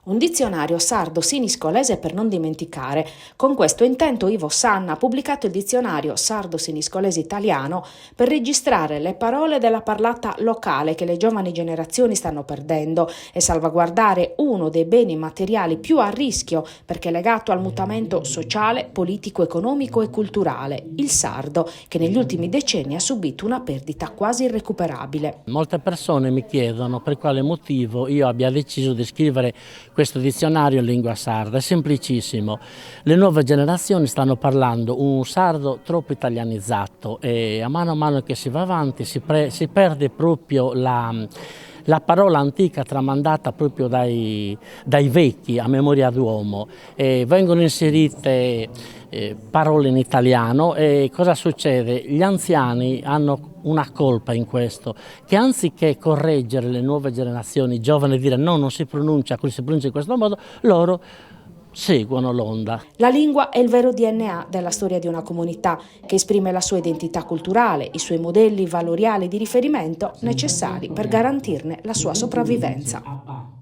Un dizionario sardo-siniscolese per non dimenticare. Con questo intento Ivo Sanna ha pubblicato il dizionario sardo-siniscolese italiano per registrare le parole della parlata locale che le giovani generazioni stanno perdendo e salvaguardare uno dei beni materiali più a rischio perché legato al mutamento sociale, politico, economico e culturale, il sardo, che negli ultimi decenni ha subito una perdita quasi irrecuperabile. Molte persone mi chiedono per quale motivo io abbia deciso di scrivere questo dizionario in lingua sarda. È semplicissimo, le nuove generazioni stanno parlando un sardo troppo italianizzato e a mano che si va avanti si perde proprio la parola antica tramandata proprio dai vecchi a memoria d'uomo. Vengono inserite parole in italiano e cosa succede? Gli anziani hanno una colpa in questo, che anziché correggere le nuove generazioni, giovani, e dire no, non si pronuncia così, si pronuncia in questo modo, loro seguono l'onda. La lingua è il vero DNA della storia di una comunità che esprime la sua identità culturale, i suoi modelli valoriali di riferimento necessari per garantirne la sua sopravvivenza.